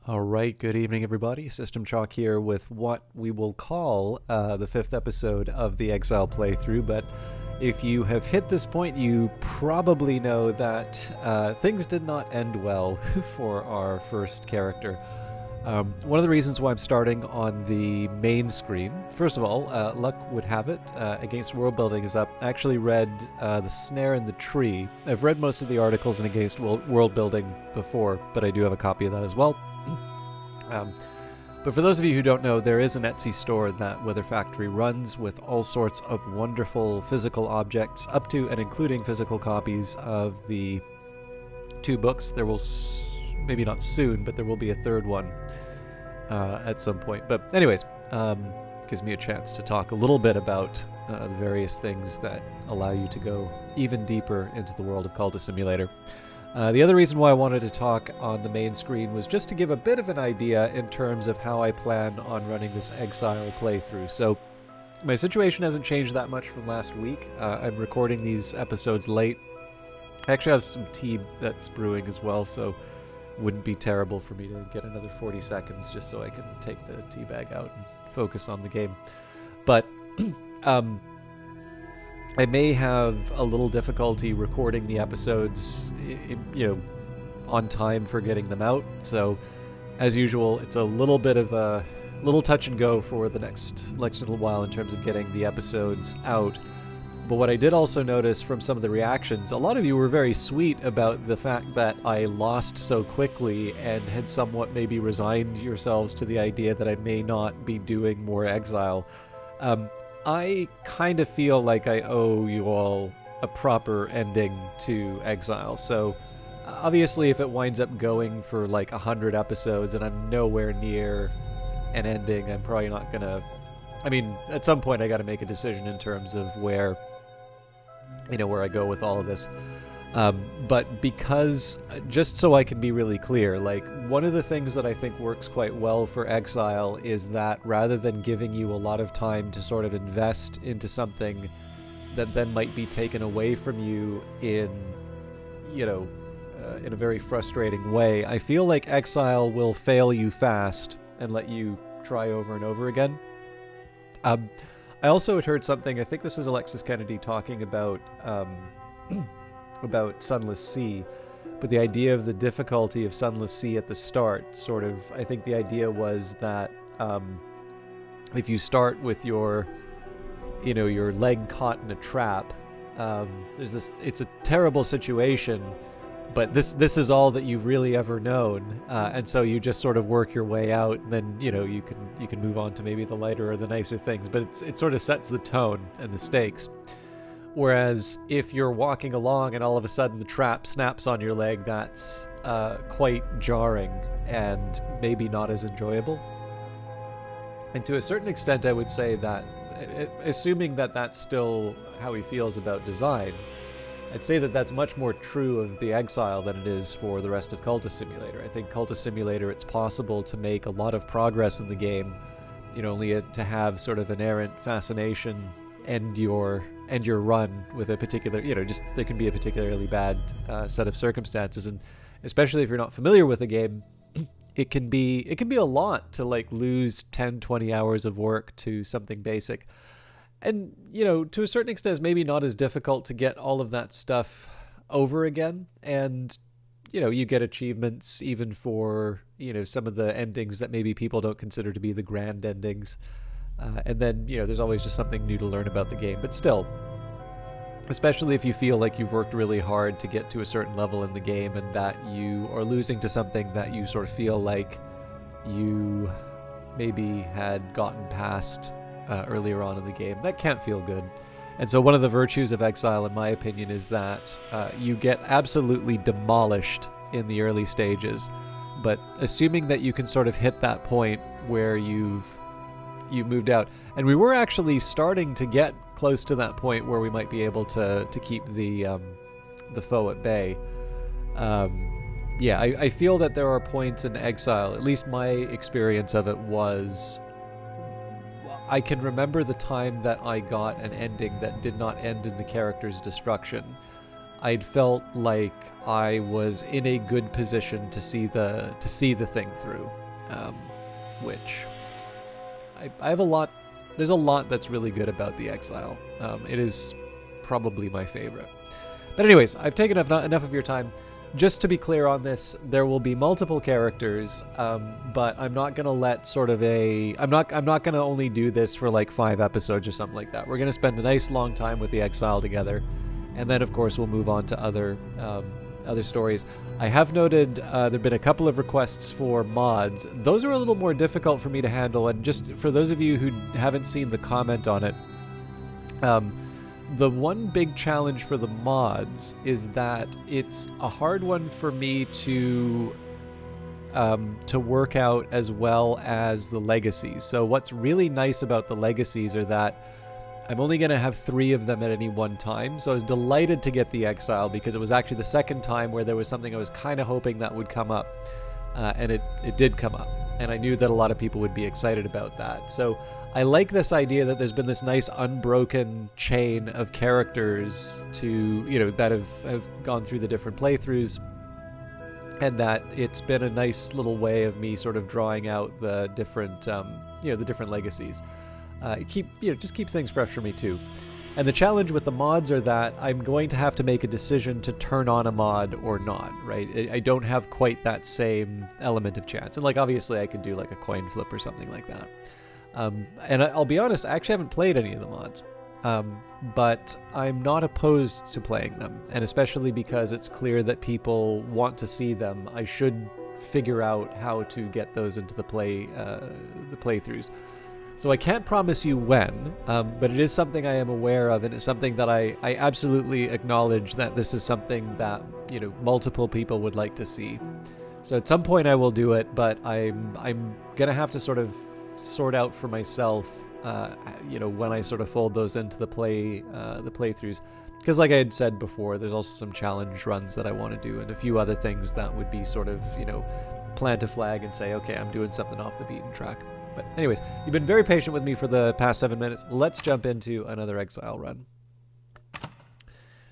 All right, good evening, everybody. System Chalk here with what we will call the fifth episode of the Exile playthrough. But if you have hit this point, you probably know that things did not end well for our first character. One of the reasons why I'm starting on the main screen, first of all, luck would have it, Against World Building is up. I actually read The Snare in the Tree. I've read most of the articles in Against World Building before, but I do have a copy of that as well. But for those of you who don't know, there is an Etsy store that Weather Factory runs with all sorts of wonderful physical objects, up to and including physical copies of the two books. There will, maybe not soon, but there will be a third one at some point. But anyways, gives me a chance to talk a little bit about the various things that allow you to go even deeper into the world of Cultist Simulator. The other reason why I wanted to talk on the main screen was just to give a bit of an idea in terms of how I plan on running this Exile playthrough. So my situation hasn't changed that much from last week. I'm recording these episodes late. I actually have some tea that's brewing as well, so it wouldn't be terrible for me to get another 40 seconds just so I can take the tea bag out and focus on the game. But I may have a little difficulty recording the episodes, on time for getting them out. So, as usual, it's a little bit of a little touch and go for the next little while in terms of getting the episodes out. But what I did also notice from some of the reactions, a lot of you were very sweet about the fact that I lost so quickly and had somewhat maybe resigned yourselves to the idea that I may not be doing more Exile. I kind of feel like I owe you all a proper ending to Exile. So obviously if it winds up going for like 100 episodes and I'm nowhere near an ending, I'm probably not gonna... I mean, at some point I gotta make a decision in terms of where I go with all of this. But because, just so I can be really clear, like, one of the things that I think works quite well for Exile is that rather than giving you a lot of time to sort of invest into something that then might be taken away from you in a very frustrating way, I feel like Exile will fail you fast and let you try over and over again. I also had heard something, I think this is Alexis Kennedy talking about Sunless Sea, but the idea of the difficulty of Sunless Sea at the start, sort of, I think the idea was that if you start with your leg caught in a trap, it's a terrible situation, but this is all that you've really ever known, and so you just sort of work your way out, and then you can move on to maybe the lighter or the nicer things, but it sort of sets the tone and the stakes. Whereas if you're walking along and all of a sudden the trap snaps on your leg, that's quite jarring and maybe not as enjoyable. And to a certain extent, I would say that, assuming that that's still how he feels about design, I'd say that that's much more true of the Exile than it is for the rest of Cultist Simulator. I think Cultist Simulator, it's possible to make a lot of progress in the game, only to have sort of an errant fascination end your run with a particular, just there can be a particularly bad set of circumstances, and especially if you're not familiar with the game, it can be a lot to like lose 10-20 hours of work to something basic. And to a certain extent, it's maybe not as difficult to get all of that stuff over again, and you get achievements even for some of the endings that maybe people don't consider to be the grand endings. And then, there's always just something new to learn about the game. But still, especially if you feel like you've worked really hard to get to a certain level in the game and that you are losing to something that you sort of feel like you maybe had gotten past earlier on in the game, that can't feel good. And so one of the virtues of Exile, in my opinion, is that you get absolutely demolished in the early stages. But assuming that you can sort of hit that point where you've moved out, and we were actually starting to get close to that point where we might be able to keep the foe at bay. I feel that there are points in Exile, at least my experience of it was, I can remember the time that I got an ending that did not end in the character's destruction. I'd felt like I was in a good position to see the thing through, which I have a lot. There's a lot that's really good about the Exile. It is probably my favorite. But anyways, I've taken enough of your time. Just to be clear on this, there will be multiple characters, but I'm not gonna let sort of I'm not gonna only do this for like 5 episodes or something like that. We're gonna spend a nice long time with the Exile together, and then of course we'll move on to other stories. I have noted there've been a couple of requests for mods. Those are a little more difficult for me to handle, and just for those of you who haven't seen the comment on it, the one big challenge for the mods is that it's a hard one for me to work out as well as the legacies. So what's really nice about the legacies are that I'm only going to have 3 of them at any one time. So I was delighted to get the Exile because it was actually the second time where there was something I was kind of hoping that would come up. And it did come up. And I knew that a lot of people would be excited about that. So I like this idea that there's been this nice unbroken chain of characters that have gone through the different playthroughs, and that it's been a nice little way of me sort of drawing out the different the different legacies. Just keeps things fresh for me too. And the challenge with the mods are that I'm going to have to make a decision to turn on a mod or not, right? I don't have quite that same element of chance. And like, obviously I could do like a coin flip or something like that. And I'll be honest, I actually haven't played any of the mods. But I'm not opposed to playing them. And especially because it's clear that people want to see them, I should figure out how to get those into the playthroughs. So I can't promise you when, but it is something I am aware of, and it's something that I absolutely acknowledge that this is something that multiple people would like to see. So at some point I will do it, but I'm gonna have to sort of sort out for myself, when I sort of fold those into the playthroughs, because like I had said before, there's also some challenge runs that I want to do, and a few other things that would be sort of plant a flag and say, okay, I'm doing something off the beaten track. But anyways, you've been very patient with me for the past 7 minutes. Let's jump into another Exile run.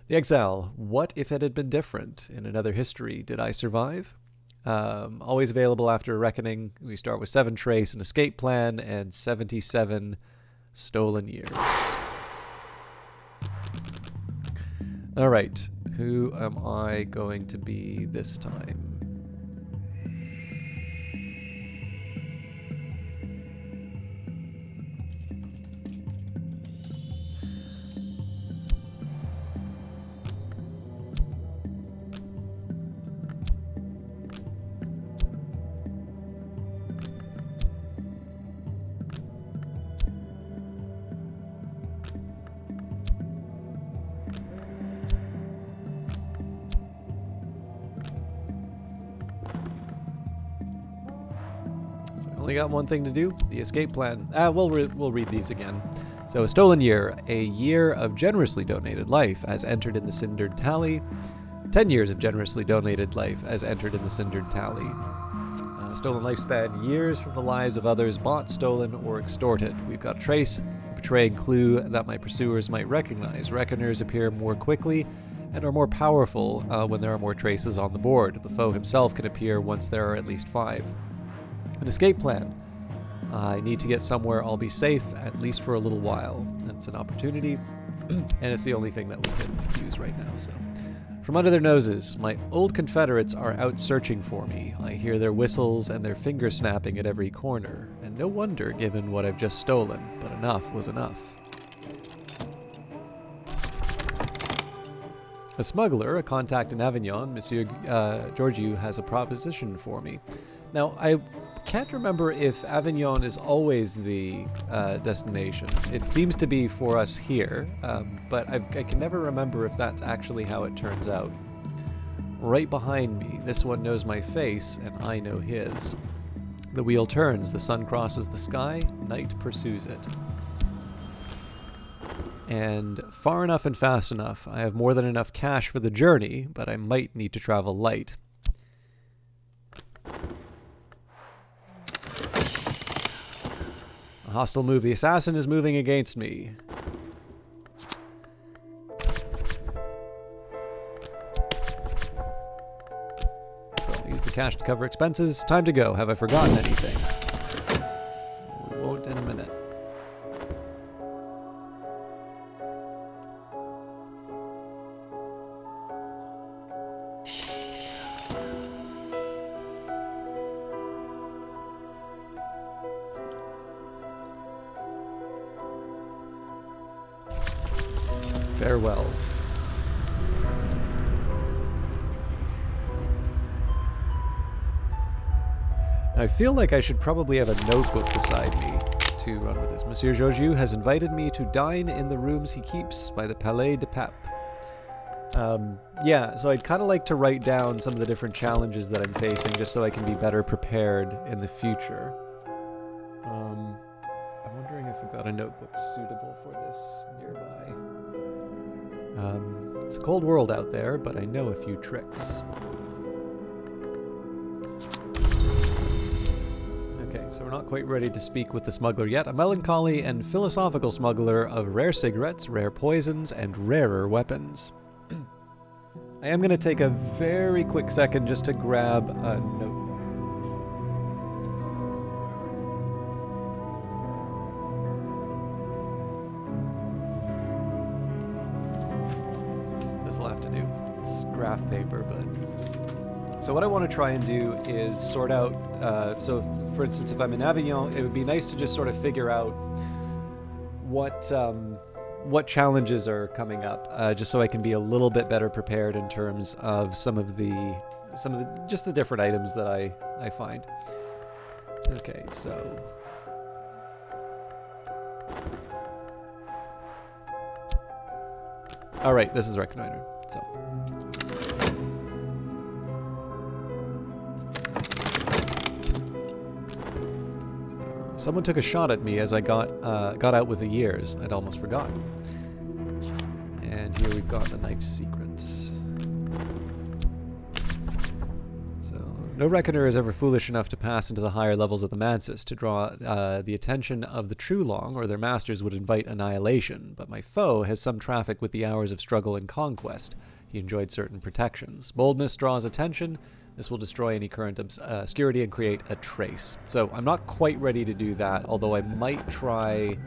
The Exile. What if it had been different? In another history, did I survive? Always available after a reckoning. We start with 7 trace, an escape plan, and 77 stolen years. All right. Who am I going to be this time? Only got one thing to do, the escape plan. We'll read these again. So, a stolen year. A year of generously donated life as entered in the cindered tally. 10 years of generously donated life as entered in the cindered tally. Stolen lifespan. Years from the lives of others bought, stolen, or extorted. We've got trace. A betraying clue that my pursuers might recognize. Reckoners appear more quickly and are more powerful when there are more traces on the board. The foe himself can appear once there are at least 5. An escape plan. I need to get somewhere I'll be safe, at least for a little while. That's an opportunity, and it's the only thing that we can use right now. So, from under their noses, my old Confederates are out searching for me. I hear their whistles and their finger snapping at every corner, and no wonder given what I've just stolen, but enough was enough. A smuggler, a contact in Avignon, Monsieur Georgiou has a proposition for me. Now, I can't remember if Avignon is always the destination. It seems to be for us here, but I can never remember if that's actually how it turns out. Right behind me, this one knows my face, and I know his. The wheel turns, the sun crosses the sky, night pursues it. And far enough and fast enough. I have more than enough cash for the journey, but I might need to travel light. A hostile move. The assassin is moving against me. the cash to cover expenses. Time to go. Have I forgotten anything? We won't in a minute. Farewell. I feel like I should probably have a notebook beside me to run with this. Monsieur Georgiou has invited me to dine in the rooms he keeps by the Palais de Pape. Yeah, so I'd kind of like to write down some of the different challenges that I'm facing just so I can be better prepared in the future. I'm wondering if I've got a notebook suitable for this nearby. It's a cold world out there, but I know a few tricks. Okay, so we're not quite ready to speak with the smuggler yet. A melancholy and philosophical smuggler of rare cigarettes, rare poisons, and rarer weapons. I am going to take a very quick second just to grab a notebook. This'll have to do. It's graph paper, but... So what I want to try and do is sort out, so for instance, if I'm in Avignon, it would be nice to just sort of figure out what challenges are coming up, just so I can be a little bit better prepared in terms of some of the just the different items that I find. Okay, so... Alright, this is Reconnoiter, so... Someone took a shot at me as I got out with the years. I'd almost forgotten. And here we've got the knife secrets. So, no reckoner is ever foolish enough to pass into the higher levels of the Mansis to draw the attention of the true long, or their masters would invite annihilation. But my foe has some traffic with the hours of struggle and conquest. He enjoyed certain protections. Boldness draws attention. This will destroy any current obscurity and create a trace. So I'm not quite ready to do that, although I might try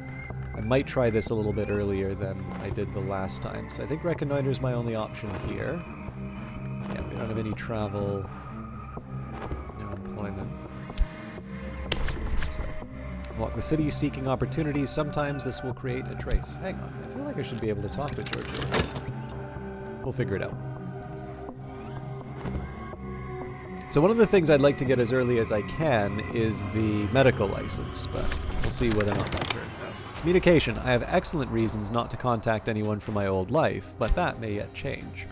this a little bit earlier than I did the last time. So I think Reconnoiter is my only option here. Yeah, we don't have any travel, no employment. So walk the city seeking opportunities. Sometimes this will create a trace. Hang on, I feel like I should be able to talk with George. We'll figure it out. So one of the things I'd like to get as early as I can is the medical license, but we'll see whether or not that turns out. Communication. I have excellent reasons not to contact anyone from my old life, but that may yet change.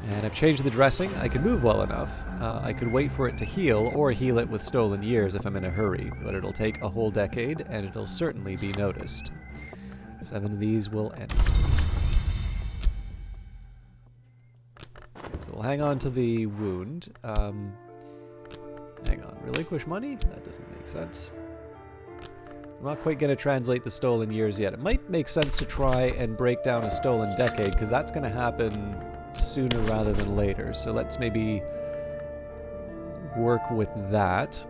And I've changed the dressing. I can move well enough. I could wait for it to heal, or heal it with stolen years if I'm in a hurry, but it'll take a whole decade, and it'll certainly be noticed. 7 of these will end. So we'll hang on to the wound. Hang on. Relinquish money? That doesn't make sense. I'm not quite going to translate the stolen years yet. It might make sense to try and break down a stolen decade, because that's going to happen sooner rather than later. So let's maybe work with that.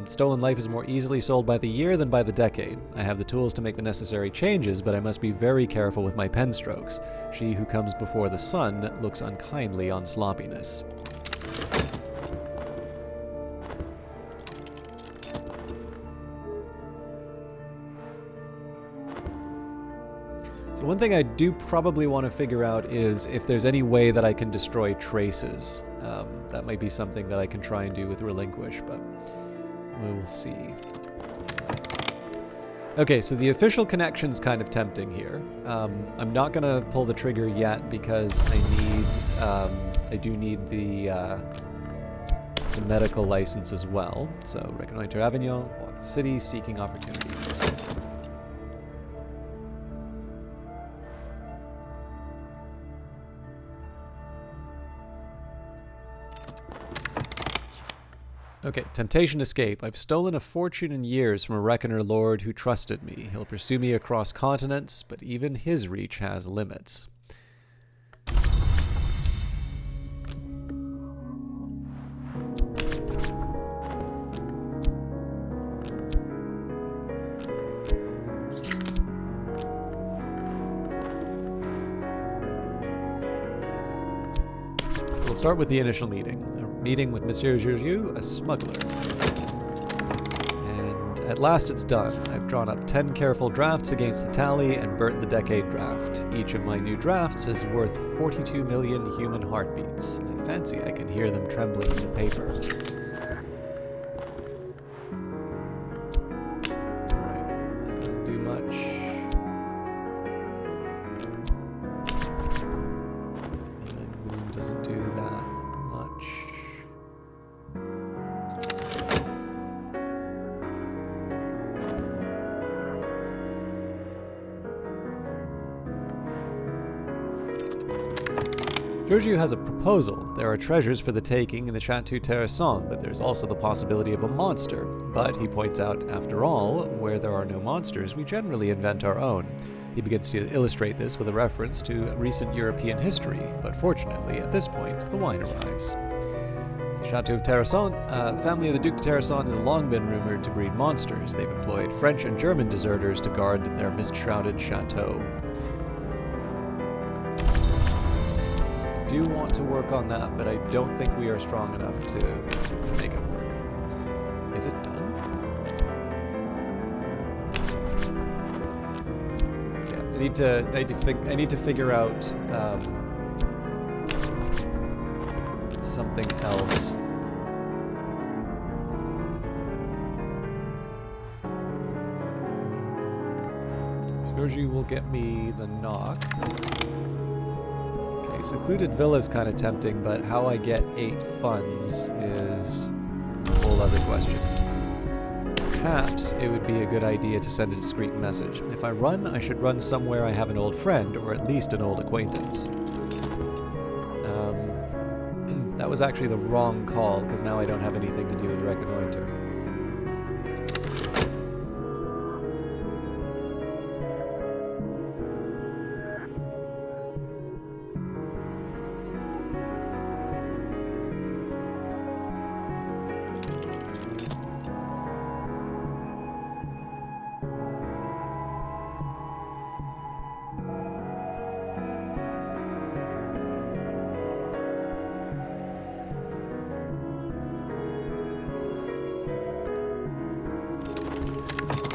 Stolen life is more easily sold by the year than by the decade. I have the tools to make the necessary changes, but I must be very careful with my pen strokes. She who comes before the sun looks unkindly on sloppiness. So one thing I do probably want to figure out is if there's any way that I can destroy traces. That might be something that I can try and do with Relinquish, but we will see. Okay, so the official connection's kind of tempting here. I'm not going to pull the trigger yet because I do need the medical license as well. So, Reconnoiter Avignon, walk the city, seeking opportunities. Okay, temptation escape. I've stolen a fortune in years from a reckoner lord who trusted me. He'll pursue me across continents, but even his reach has limits. we'll start with the initial meeting. A meeting with Monsieur Giorgio, a smuggler. And at last it's done. I've drawn up 10 careful drafts against the tally and burnt the decade draft. Each of my new drafts is worth 42 million human heartbeats. I fancy I can hear them trembling in the paper. Right, that doesn't do much. Doesn't do that much. Giorgio has a proposal. There are treasures for the taking in the Chateau Terrasson, but there's also the possibility of a monster. But, he points out, after all, where there are no monsters, we generally invent our own. He begins to illustrate this with a reference to recent European history, but fortunately, at this point, the wine arrives. It's the Chateau of Terrasson. The family of the Duc de Terrasson has long been rumored to breed monsters. They've employed French and German deserters to guard their mist-shrouded chateau. So I do want to work on that, but I don't think we are strong enough to make it work. Is it done? I need to figure out something else. Giorgio will get me the knock. Okay, secluded villa is kind of tempting, but how I get 8 funds is a whole other question. Perhaps it would be a good idea to send a discreet message. If I run, I should run somewhere I have an old friend, or at least an old acquaintance. That was actually the wrong call, because now I don't have anything to do with reconnoiter.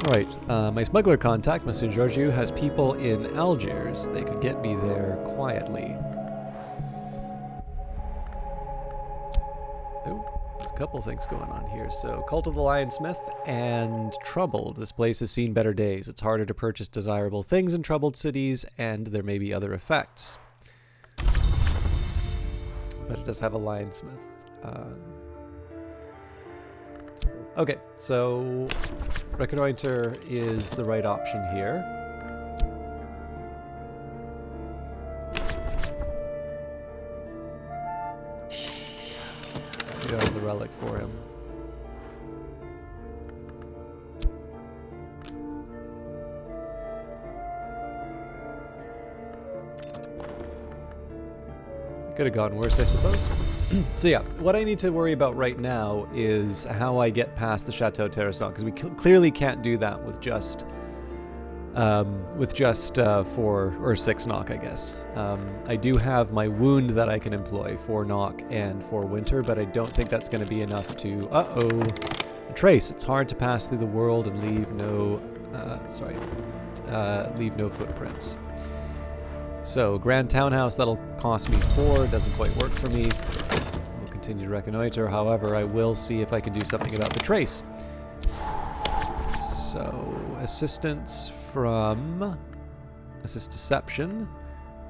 Right, my smuggler contact, Monsieur Giorgio, has people in Algiers. They could get me there quietly. Oh, there's a couple things going on here. So, Cult of the Lionsmith and Troubled. This place has seen better days. It's harder to purchase desirable things in troubled cities, and there may be other effects. But it does have a Lionsmith. Okay, so reconnoiter is the right option here. We don't have the relic for him. Could have gone worse, I suppose. So yeah, what I need to worry about right now is how I get past the Chateau Terrasson, because we clearly can't do that with just 4 or 6 knock, I guess. I do have my wound that I can employ, 4 knock and 4 winter, but I don't think that's going to be enough to... A trace. It's hard to pass through the world and leave no... leave no footprints. So, Grand Townhouse, that'll cost me 4, doesn't quite work for me. We'll continue to reconnoiter, however, I will see if I can do something about the trace. So, assistance from... Assist Deception.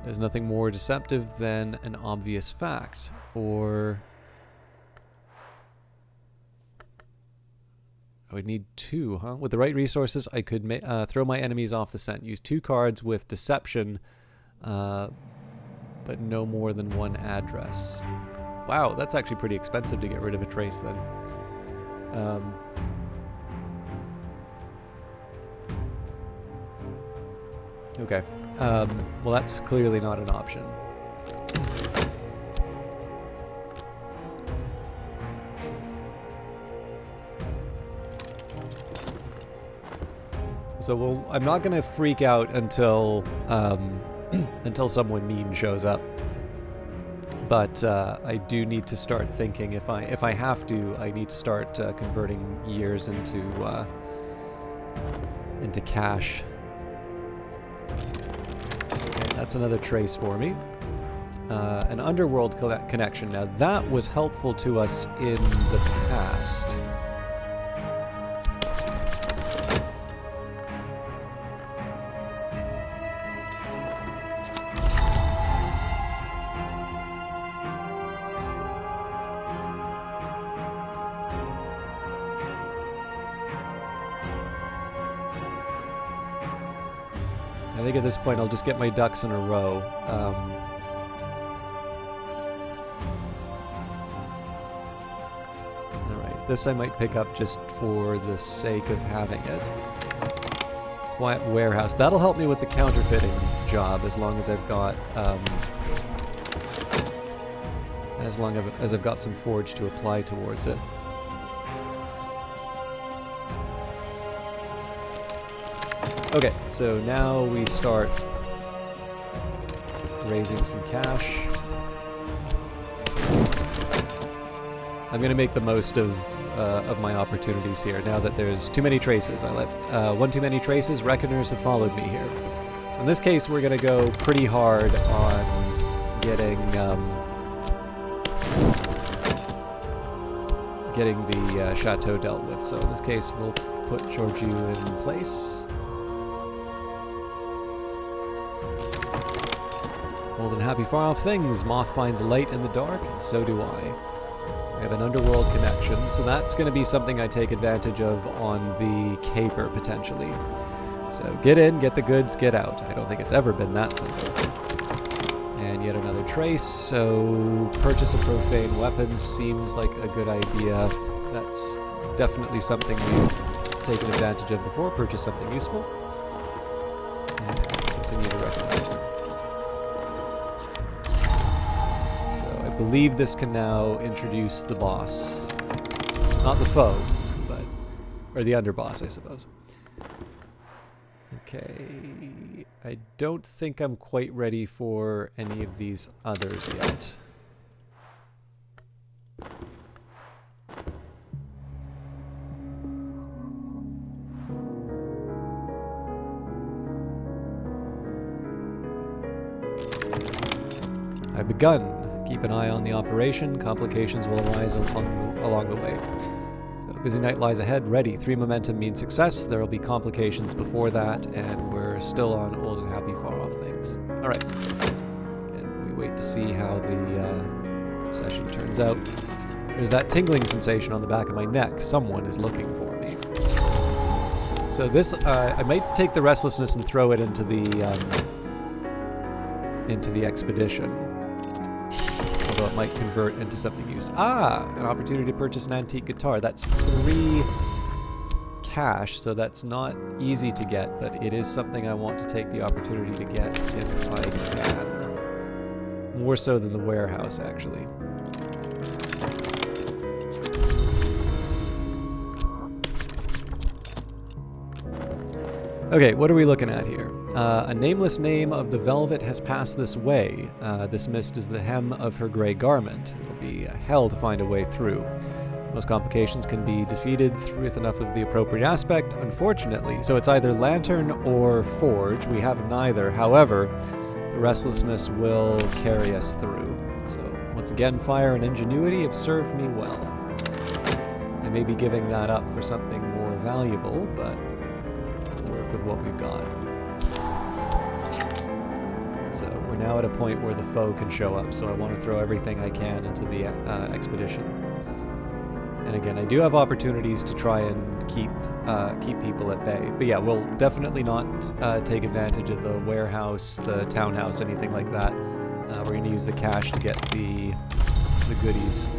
There's nothing more deceptive than an obvious fact, or... I would need 2, huh? With the right resources, I could throw my enemies off the scent. Use 2 cards with Deception, but no more than 1 address. Wow, that's actually pretty expensive to get rid of a trace then. Okay. Well, that's clearly not an option. So I'm not going to freak out until until someone mean shows up. But I do need to start thinking, if I have to, I need to start converting years into cash. Okay, that's another trace for me. An Underworld Connection. Now that was helpful to us in the past. I think at this point I'll just get my ducks in a row. Alright, this I might pick up just for the sake of having it. Quiet warehouse. That'll help me with the counterfeiting job as long as I've got as I've got some forge to apply towards it. Okay, so now we start raising some cash. I'm going to make the most of my opportunities here now that there's too many traces. I left one too many traces. Reckoners have followed me here. So in this case, we're going to go pretty hard on getting the chateau dealt with. So in this case, we'll put Georgiou in place. Old and happy far off things. Moth finds light in the dark, and so do I. So I have an Underworld Connection, so that's going to be something I take advantage of on the caper, potentially. So get in, get the goods, get out. I don't think it's ever been that simple. And yet another trace, so purchase a profane weapon seems like a good idea. That's definitely something we've taken advantage of before. Purchase something useful. And continue to recommend. I believe this can now introduce the boss. Not the foe, but... or the underboss, I suppose. Okay... I don't think I'm quite ready for any of these others yet. I've begun. Keep an eye on the operation. Complications will arise along the way. So, busy night lies ahead. Ready. 3 momentum means success. There will be complications before that, and we're still on old and happy far off things. Alright. And we wait to see how the session turns out. There's that tingling sensation on the back of my neck. Someone is looking for me. So this, I might take the restlessness and throw it into the expedition. Although it might convert into something used. Ah! An opportunity to purchase an antique guitar. That's 3 cash, so that's not easy to get, but it is something I want to take the opportunity to get if I can. More so than the warehouse, actually. Okay, what are we looking at here? A nameless name of the velvet has passed this way. This mist is the hem of her gray garment. It'll be hell to find a way through. Most complications can be defeated with enough of the appropriate aspect, unfortunately. So it's either lantern or forge. We have neither. However, the restlessness will carry us through. So once again, fire and ingenuity have served me well. I may be giving that up for something more valuable, but work with what we've got. So we're now at a point where the foe can show up, so I want to throw everything I can into the expedition. And again, I do have opportunities to try and keep people at bay. But yeah, we'll definitely not take advantage of the warehouse, the townhouse, anything like that. We're going to use the cash to get the goodies.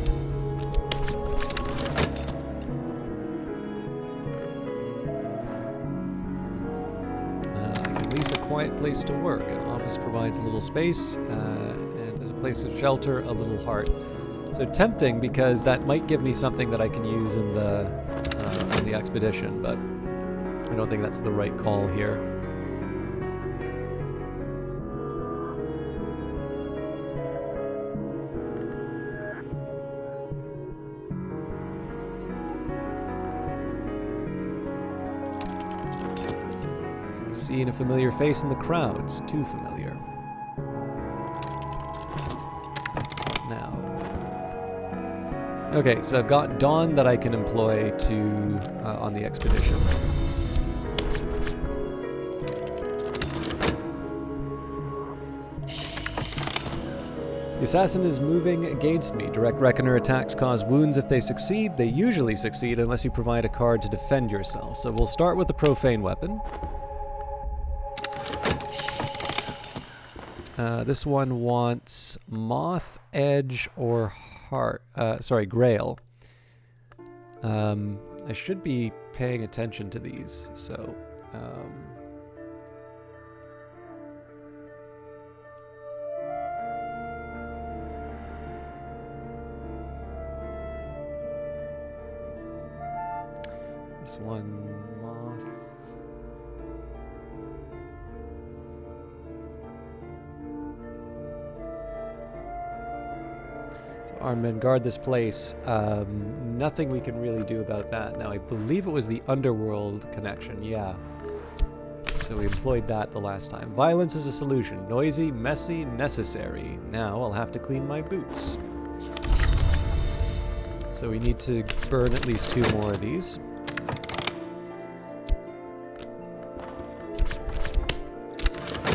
A quiet place to work. An office provides a little space, and as a place of shelter, a little heart. So tempting, because that might give me something that I can use in the expedition, but I don't think that's the right call here. Seen a familiar face in the crowds. Too familiar. Now. Okay, so I've got Dawn that I can employ to on the expedition. The assassin is moving against me. Direct Reckoner attacks cause wounds if they succeed. They usually succeed unless you provide a card to defend yourself. So we'll start with the profane weapon. This one wants Moth, Edge, or Heart. Grail. I should be paying attention to these, so... this one, Moth. So armed men guard this place. Nothing we can really do about that. Now, I believe it was the Underworld Connection, yeah. So we employed that the last time. Violence is a solution. Noisy, messy, necessary. Now I'll have to clean my boots. So we need to burn at least 2 more of these.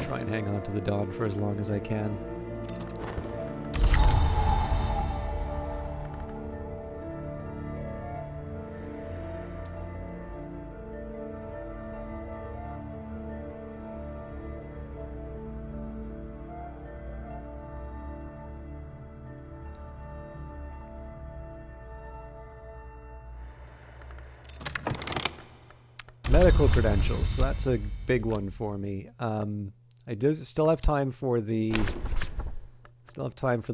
Try and hang on to the Dawn for as long as I can. Medical credentials, so that's a big one for me. I do still have time for the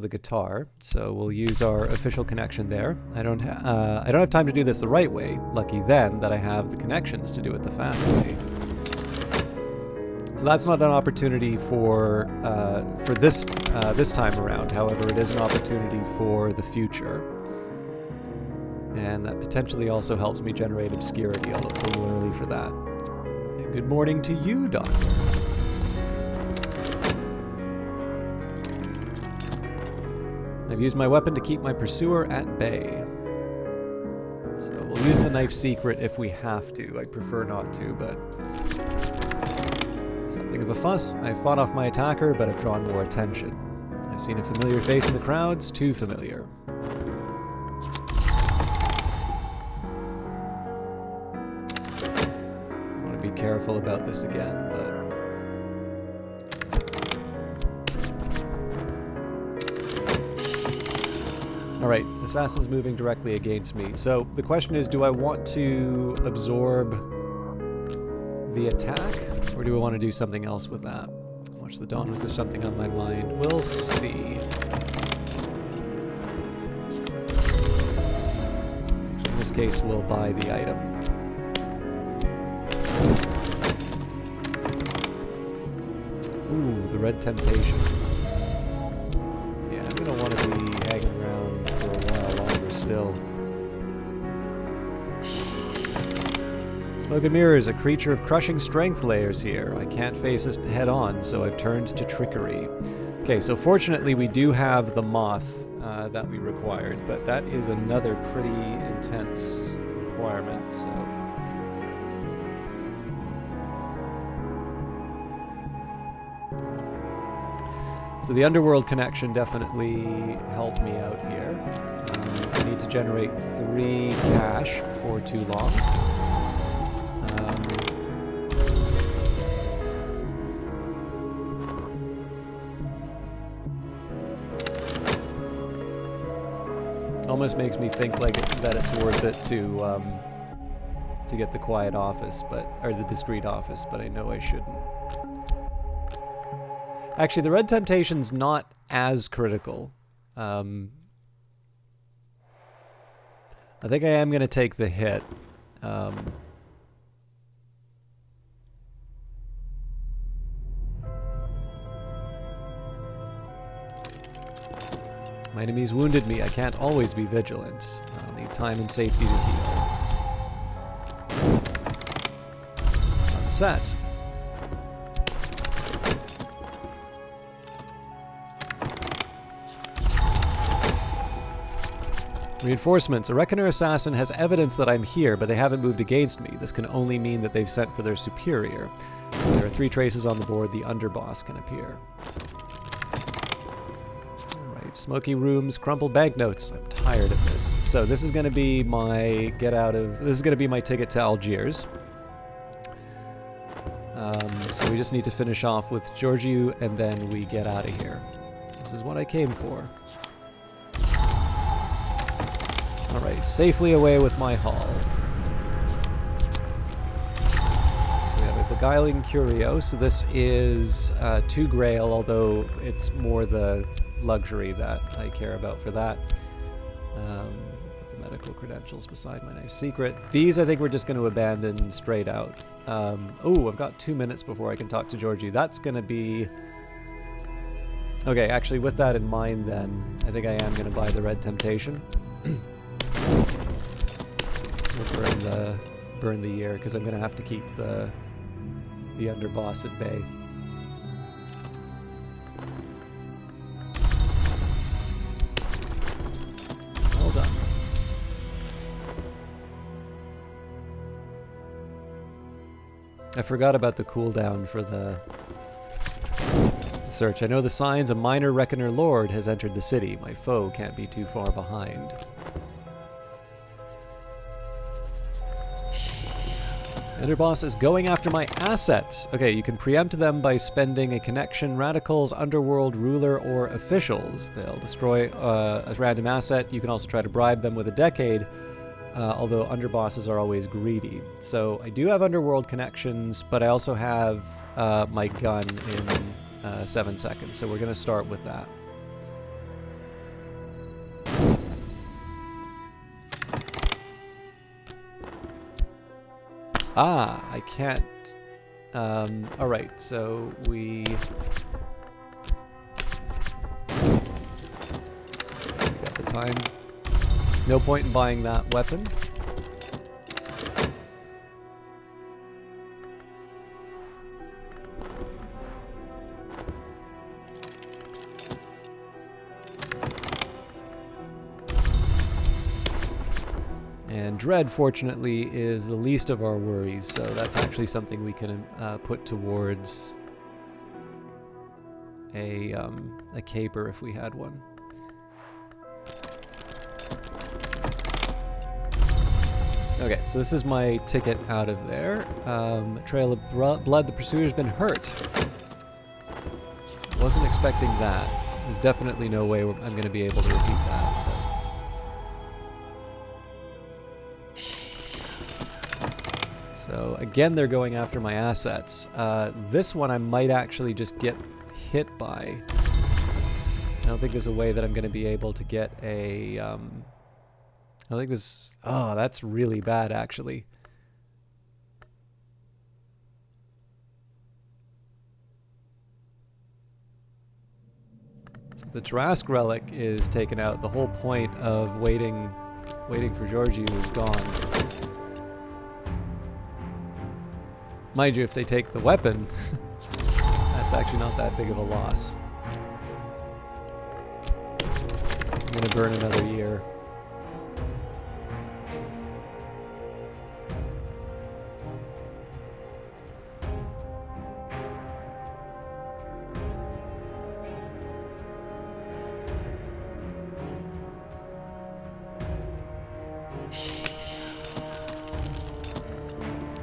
guitar, so we'll use our official connection there. I don't have time to do this the right way. Lucky then that I have the connections to do it the fast way. So that's not an opportunity for this time around. However, it is an opportunity for the future. And that potentially also helps me generate obscurity, although it's a little early for that. And good morning to you, Doctor. I've used my weapon to keep my pursuer at bay. So we'll use the knife secret if we have to. I prefer not to, but... something of a fuss. I fought off my attacker, but I've drawn more attention. I've seen a familiar face in the crowds, too familiar. Careful about this again, but alright, assassin's moving directly against me. So the question is, do I want to absorb the attack, or do I want to do something else with that? Watch the Dawn. Was there something on my mind? We'll see. In this case, we'll buy the item. Ooh, the Red Temptation. Yeah, I'm gonna want to be hanging around for a while longer still. Smoke and Mirrors, a creature of crushing strength layers here. I can't face it head on, so I've turned to trickery. Okay, so fortunately we do have the Moth that we required, but that is another pretty intense requirement, so... So the Underworld Connection definitely helped me out here. I need to generate 3 cash for too long. Almost makes me think like that it's worth it to get the quiet office, or the discreet office, but I know I shouldn't. Actually, the Red Temptation's not as critical. I think I am going to take the hit. My enemies wounded me. I can't always be vigilant. I'll need time and safety to heal. Sunset. Reinforcements. A Reckoner assassin has evidence that I'm here, but they haven't moved against me. This can only mean that they've sent for their superior. When there are 3 traces on the board, the Underboss can appear. Alright, smoky rooms, crumpled banknotes. I'm tired of this. So this is going to be my this is going to be my ticket to Algiers. So we just need to finish off with Georgiou, and then we get out of here. This is what I came for. Alright, safely away with my haul. So we have a Beguiling Curio. So this is 2 Grail, although it's more the luxury that I care about for that. Put the medical credentials beside my knife secret. These I think we're just going to abandon straight out. Oh, I've got 2 minutes before I can talk to Georgiou. That's going to be... Okay, actually with that in mind then, I think I am going to buy the Red Temptation. We'll burn the year, because I'm going to have to keep the Underboss at bay. Well done. I forgot about the cooldown for the search. I know the signs. A minor Reckoner Lord has entered the city. My foe can't be too far behind. Underboss is going after my assets. Okay, you can preempt them by spending a connection, radicals, underworld, ruler, or officials. They'll destroy a random asset. You can also try to bribe them with a decade, although underbosses are always greedy. So I do have underworld connections, but I also have my gun in 7 seconds. So we're going to start with that. Ah, I can't... alright, so we... got the time. No point in buying that weapon. And Dread, fortunately, is the least of our worries, so that's actually something we can put towards a caper if we had one. Okay, so this is my ticket out of there. Trail of blood. The pursuer's been hurt. Wasn't expecting that. There's definitely no way I'm going to be able to repeat that. So again, they're going after my assets. This one I might actually just get hit by. I don't think there's a way that I'm going to be able to get a... I think this... Oh, that's really bad, actually. So the Jurassic Relic is taken out. The whole point of waiting for Georgiou is gone. Mind you, if they take the weapon, that's actually not that big of a loss. I'm going to burn another year.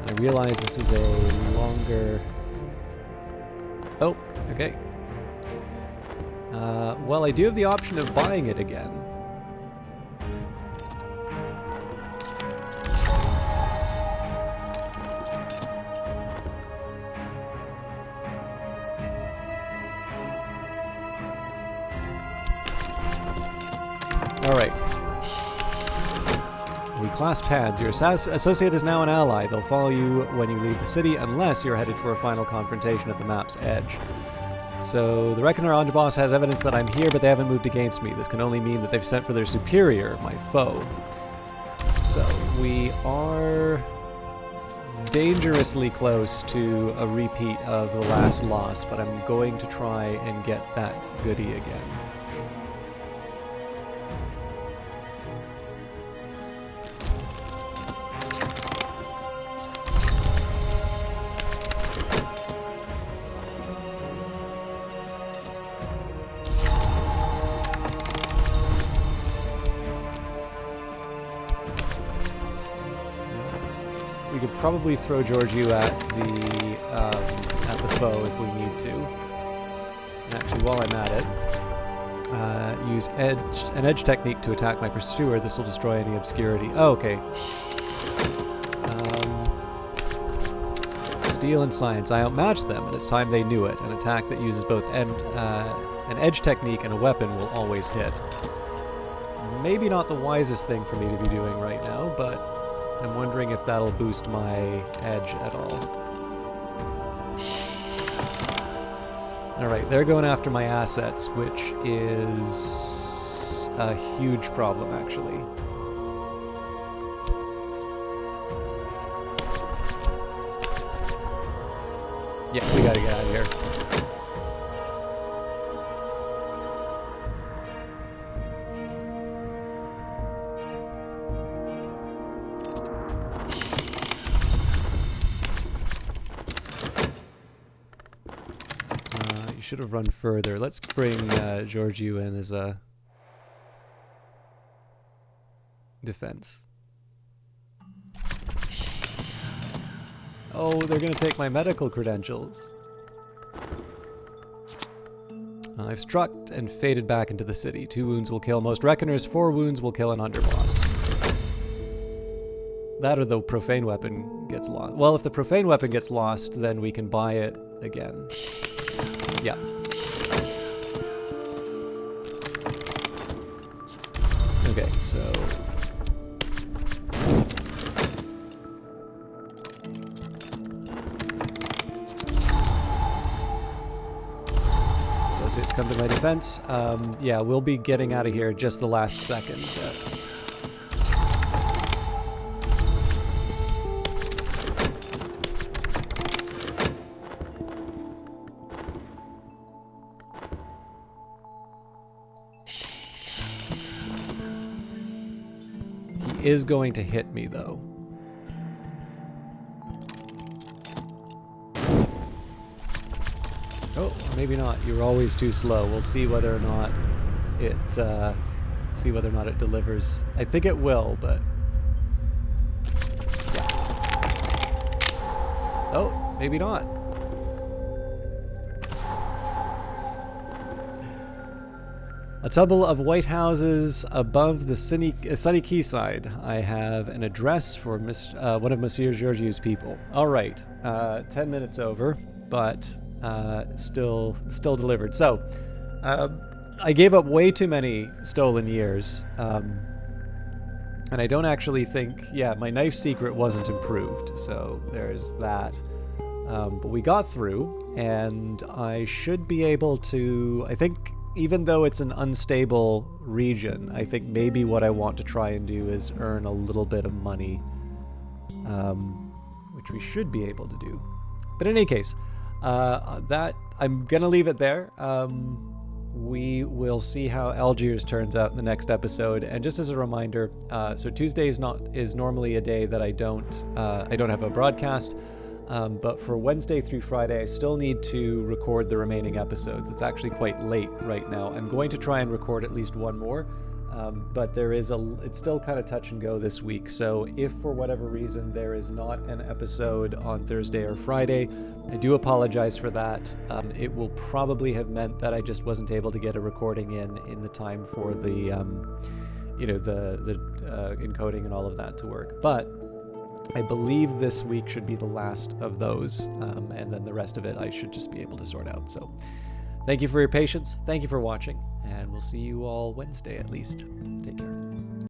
I realize this is a longer... Oh, okay. Well, I do have the option of buying it again. Alright. We clasp hands. Your associate is now an ally. They'll follow you when you leave the city unless you're headed for a final confrontation at the map's edge. So, the Reckoner Underboss has evidence that I'm here, but they haven't moved against me. This can only mean that they've sent for their superior, my foe. So, we are dangerously close to a repeat of the last loss, but I'm going to try and get that goodie again. we could probably throw Georgiou at the foe if we need to. And actually, while I'm at it, use an edge technique to attack my pursuer. This will destroy any obscurity. Oh, okay. Steel and science. I outmatched them, and it's time they knew it. An attack that uses both an edge technique and a weapon will always hit. Maybe not the wisest thing for me to be doing right now, but I'm wondering if that'll boost my edge at all. Alright, they're going after my assets, which is a huge problem, actually. Yeah, we gotta get out of here. You should have run further. Let's bring Georgiou in as a defense. Oh, they're going to take my medical credentials. I've struck and faded back into the city. 2 wounds will kill most reckoners, 4 wounds will kill an underboss. That or the profane weapon gets lost. Well, if the profane weapon gets lost, then we can buy it again. Yeah. Okay, so... Associates come to my defense. Yeah, we'll be getting out of here just the last second. He is going to hit me, though. Oh, or maybe not. You're always too slow. We'll see whether or not it delivers. I think it will, but yeah. Oh, maybe not. A tumble of white houses above the sunny quayside. I have an address for one of Monsieur Georgiou's people. All right, 10 minutes over, but still delivered. So, I gave up way too many stolen years, and I don't actually think, yeah, my knife secret wasn't improved, so there's that. But we got through, and I should be able to, I think, even though it's an unstable region, I think maybe what I want to try and do is earn a little bit of money, which we should be able to do. But in any case, that I'm gonna leave it there. We will see how Algiers turns out in the next episode. And just as a reminder, so Tuesday is normally a day that I don't have a broadcast. But for Wednesday through Friday, I still need to record the remaining episodes. It's actually quite late right now. I'm going to try and record at least one more, but it's still kind of touch and go this week. So if for whatever reason there is not an episode on Thursday or Friday, I do apologize for that. It will probably have meant that I just wasn't able to get a recording in the time for the encoding and all of that to work. But I believe this week should be the last of those, and then the rest of it I should just be able to sort out. So thank you for your patience, thank you for watching, and we'll see you all Wednesday at least. Take care.